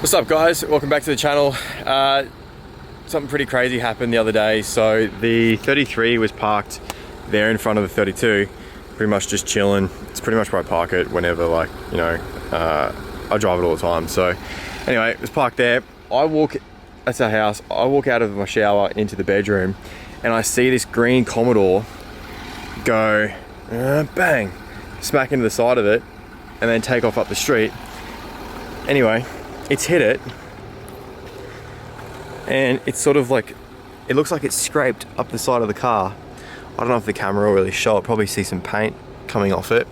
What's up guys, welcome back to the channel. Something pretty crazy happened the other day. So the 33 was parked there in front of the 32, pretty much just chilling. It's pretty much where I park it whenever, like, you know, I drive it all the time. So anyway, it was parked there. That's our house. I walk out of my shower into the bedroom and I see this green Commodore go bang, smack into the side of it and then take off up the street. Anyway, it's hit it and it's sort of like, it looks like it's scraped up the side of the car. I don't know if the camera will really show it, probably see some paint coming off it.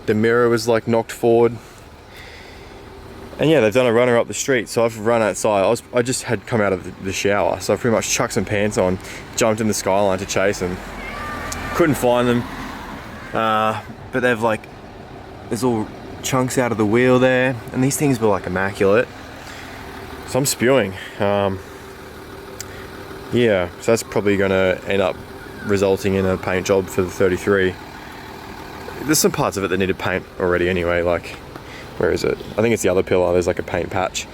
The mirror was like knocked forward. And yeah, they've done a runner up the street, so I've run outside. I just had come out of the shower, so I pretty much chucked some pants on, jumped in the Skyline to chase them. Couldn't find them, but they've like, there's all chunks out of the wheel there, and these things were like immaculate. So I'm spewing. Yeah, so that's probably gonna end up resulting in a paint job for the 33. There's some parts of it that needed paint already anyway, like, where is it? I think it's the other pillar, there's like a paint patch.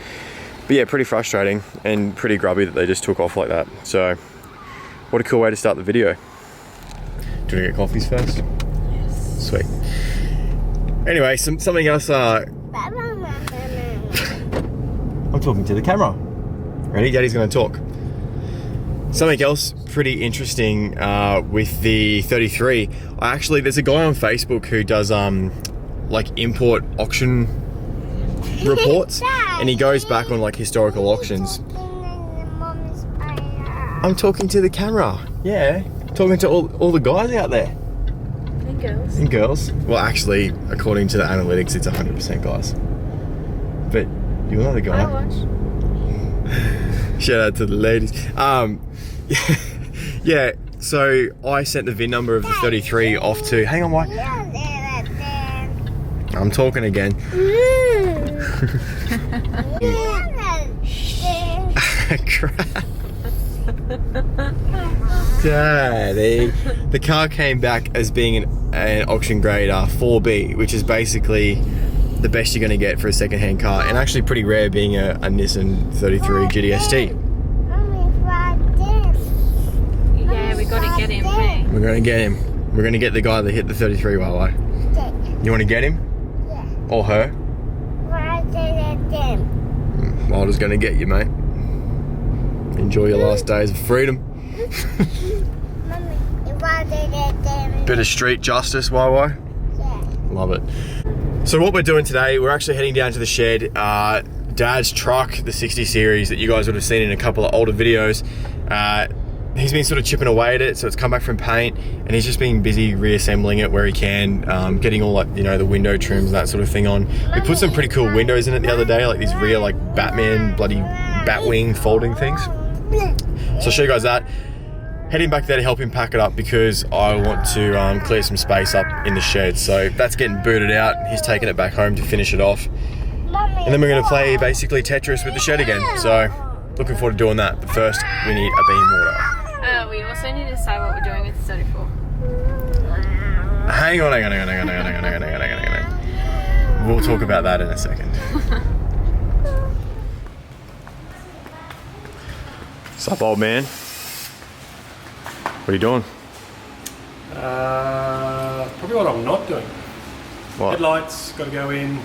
But yeah, pretty frustrating and pretty grubby that they just took off like that. So, what a cool way to start the video. Do you want to get coffees first? Yes. Sweet. Anyway, something else, I'm talking to the camera. Ready? Daddy's gonna talk. Something else pretty interesting with the 33. There's a guy on Facebook who does like import auction reports, and he goes back on like historical auctions. I'm talking to the camera. Yeah, talking to all the guys out there. And girls. And girls. Well, actually, according to the analytics, it's 100% guys. But you're not a guy. I watch. Shout out to the ladies. Yeah, so I sent the VIN number of the 33 off to, hang on, Mike. I'm talking again. Crap. Daddy. The car came back as being an auction grade 4B, which is basically the best you're going to get for a second-hand car, and actually pretty rare being a Nissan 33 GTST. Yeah, we got to get him, hey? We're going to get him. We're going to get the guy that hit the 33 Wawa. You want to get him? Yeah. Or her? Wilder's going to get you, mate. Enjoy your last days of freedom. Bit of street justice, Wawa. Yeah. Love it. So what we're doing today, we're actually heading down to the shed. Dad's truck, the 60 series that you guys would have seen in a couple of older videos. He's been sort of chipping away at it, so it's come back from paint, and he's just been busy reassembling it where he can, getting all, like, you know, the window trims and that sort of thing on. We put some pretty cool windows in it the other day, like these rear, like, Batman bloody Batwing folding things. So I'll show you guys that. Heading back there to help him pack it up because I want to clear some space up in the shed. So that's getting booted out. He's taking it back home to finish it off. And then we're going to play basically Tetris with the shed again. So looking forward to doing that. But first, we need a bean water. We also need to decide what we're doing with the 34. Hang on. We'll talk about that in a second. What's up, old man? What are you doing? Probably what I'm not doing. What? Headlights got to go in,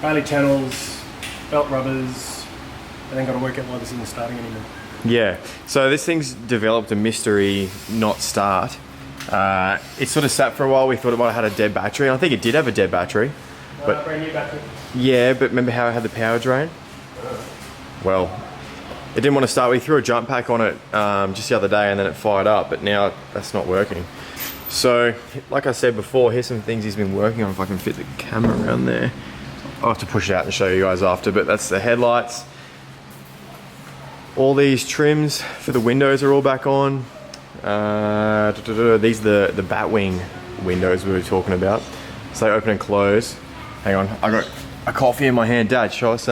Bailey channels, belt rubbers, and then got to work out why this isn't starting anymore. Yeah, so this thing's developed a mystery not start. It sort of sat for a while. We thought it might have had a dead battery. I think it did have a dead battery. But brand new battery. Yeah, but remember how it had the power drain? Well, it didn't want to start. We threw a jump pack on it just the other day and then it fired up, but now that's not working. So, like I said before, here's some things he's been working on, if I can fit the camera around there. I'll have to push it out and show you guys after, but that's the headlights. All these trims for the windows are all back on. These are the Batwing windows we were talking about. So they open and close. Hang on, I got a coffee in my hand. Dad, show us,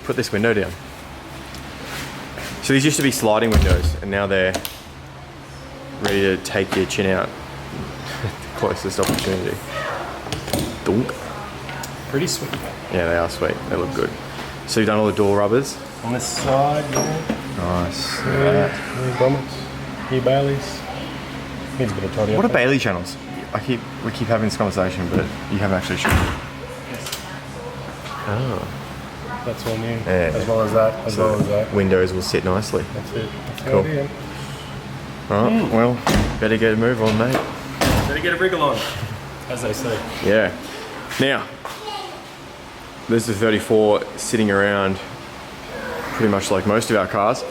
put this window down. So these used to be sliding windows, and now they're ready to take your chin out. The closest opportunity. Dunk. Pretty sweet. Yeah, they are sweet. They look good. So you've done all the door rubbers? On this side, yeah. Nice. New grommets, new Baileys. Needs a bit of tidy up. What are Bailey channels? We keep having this conversation, but you haven't actually shown me. Yes. Oh. That's all new. Yeah. As well as that, as well as that. Windows will sit nicely. That's it. That's Cool. the idea. Alright, well, better get a move on, mate. Better get a wriggle on, as they say. Yeah. Now, there's the 34 sitting around pretty much like most of our cars.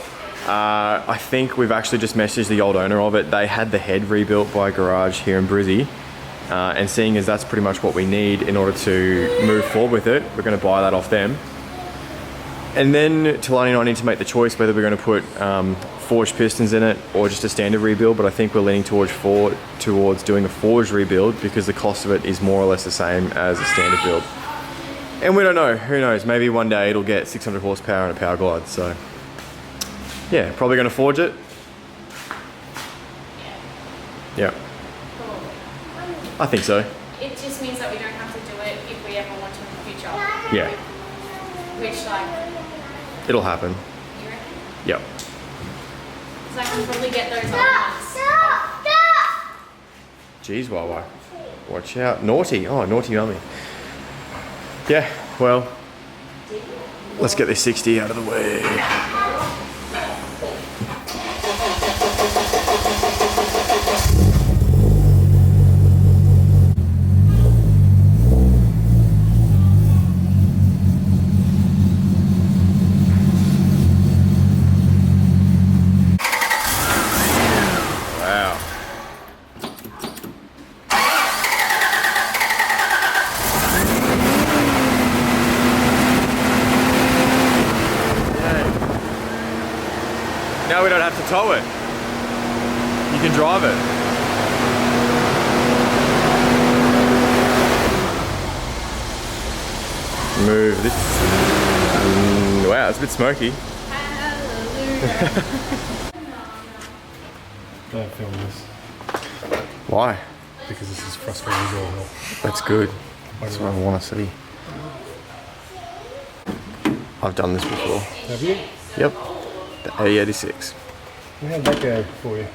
I think we've actually just messaged the old owner of it. They had the head rebuilt by a garage here in Brizzy. And seeing as that's pretty much what we need in order to move forward with it, we're going to buy that off them. And then Talani and I need to make the choice whether we're going to put forged pistons in it or just a standard rebuild, but I think we're leaning towards doing a forged rebuild because the cost of it is more or less the same as a standard build. And we don't know, who knows, maybe one day it'll get 600 horsepower and a power glide, so yeah, probably going to forge it. Yeah, I think so. It just means that we don't have to do it if we ever want to in the future. Yeah, Which, like, it'll happen. you reckon? Yep. Because I can probably get those other ones. Jeez, Wawa. Watch out. Naughty. Oh, naughty mummy. Yeah, well, let's get this 60 out of the way. Wow. Now we don't have to tow it. You can drive it. Move this. Wow, it's a bit smoky. Don't film this Why? because this is frustrating as all hell. That's good. That's what I want to see. I've done this before. Have you? Yep. The A86. How'd that go for you?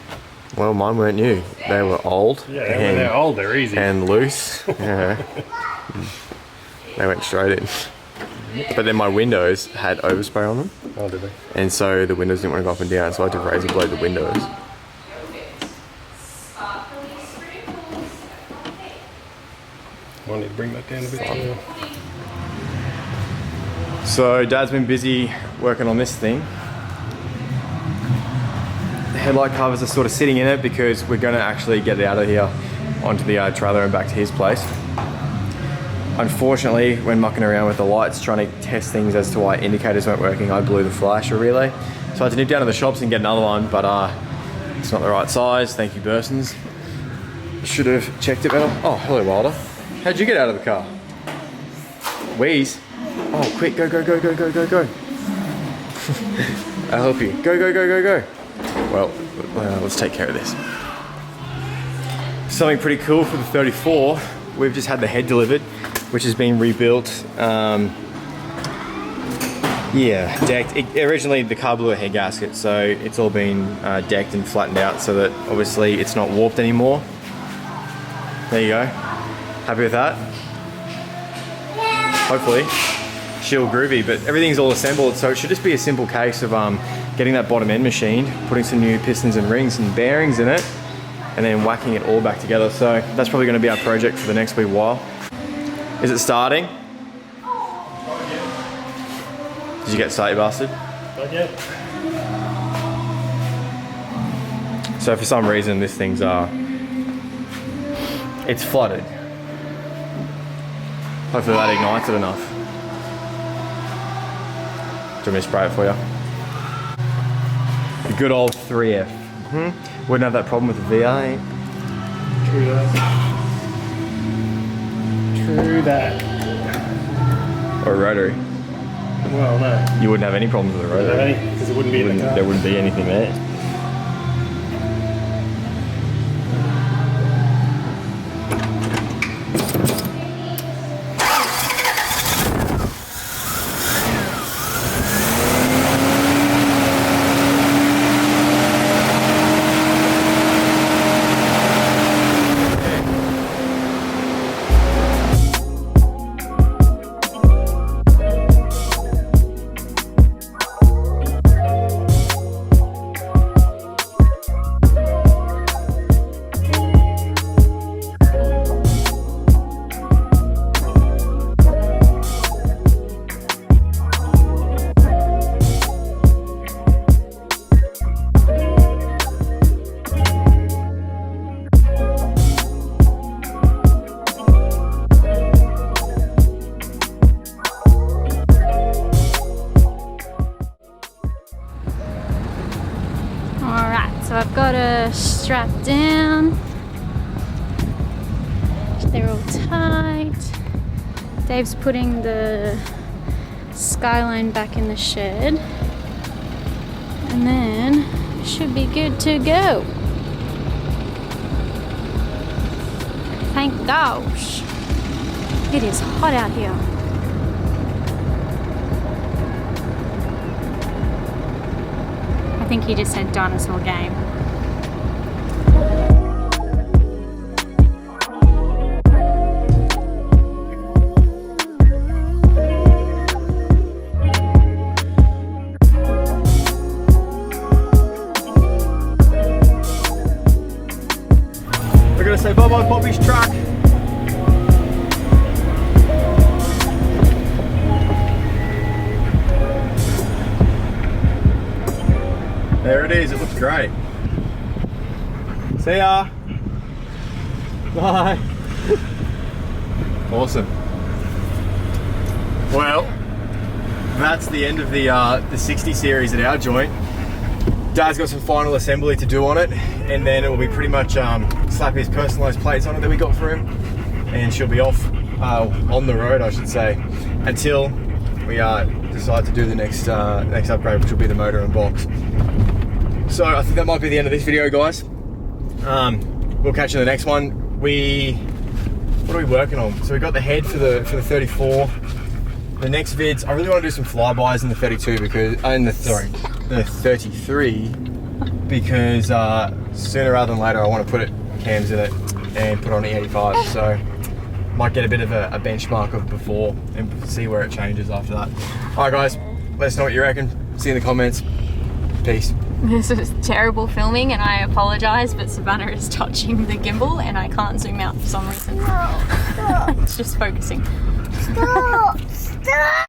Well, mine weren't new. They were old. Yeah, when they're old, they're easy. And loose. Yeah. They went straight in. But then my windows had overspray on them. Oh, did they? And so the windows didn't want to go up and down, so I had to razor blade the windows. Might need to bring that down a bit too. So Dad's been busy working on this thing. The headlight covers are sort of sitting in it because we're going to actually get it out of here onto the trailer and back to his place. Unfortunately, when mucking around with the lights, trying to test things as to why indicators weren't working, I blew the flasher relay. So I had to nip down to the shops and get another one, but it's not the right size. Thank you, Bursons. Should have checked it better. Oh, hello, Wilder. How'd you get out of the car? Wheeze. Oh, quick, go, go, go, go, go, go, go. I'll help you. Go, go, go, go, go. Well, let's take care of this. Something pretty cool for the 34. We've just had the head delivered, which has been rebuilt. Yeah, decked. Originally, the car blew a head gasket, so it's all been decked and flattened out so that obviously it's not warped anymore. There you go. Happy with that? Hopefully. Shield groovy, but everything's all assembled, so it should just be a simple case of getting that bottom end machined, putting some new pistons and rings and bearings in it, and then whacking it all back together. So that's probably going to be our project for the next wee while. Is it starting? Did you get started, bastard? Not yet. So for some reason this thing's it's flooded. Hopefully that ignites it enough. Do you want me to spray it for you? The good old 3F. Wouldn't have that problem with the V8. True that. True that. Or a rotary. Well, no. You wouldn't have any problems with a rotary. Because it wouldn't be in the car. There wouldn't be anything there. So I've got her strapped down. They're all tight. Dave's putting the Skyline back in the shed. And then it should be good to go. Thank gosh. It is hot out here. I think he just said dinosaur game. We're gonna say bye-bye Bobby's truck. There it is, it looks great. See ya. Bye. Awesome. Well, that's the end of the 60 series at our joint. Dad's got some final assembly to do on it, and then it will be pretty much slap his personalised plates on it that we got for him, and she'll be off on the road, I should say, until we decide to do the next upgrade, which will be the motor and box. So I think that might be the end of this video, guys. We'll catch you in the next one. What are we working on? So we got the head for the 34. The next vids, I really want to do some flybys in the 32 because the 33 because sooner rather than later I want to put cams in it and put on E85. So might get a bit of a benchmark of before and see where it changes after that. All right, guys, let us know what you reckon. See you in the comments. Peace. This is terrible filming and I apologise, but Savannah is touching the gimbal and I can't zoom out for some reason. No, stop. It's just focusing. Stop. Stop.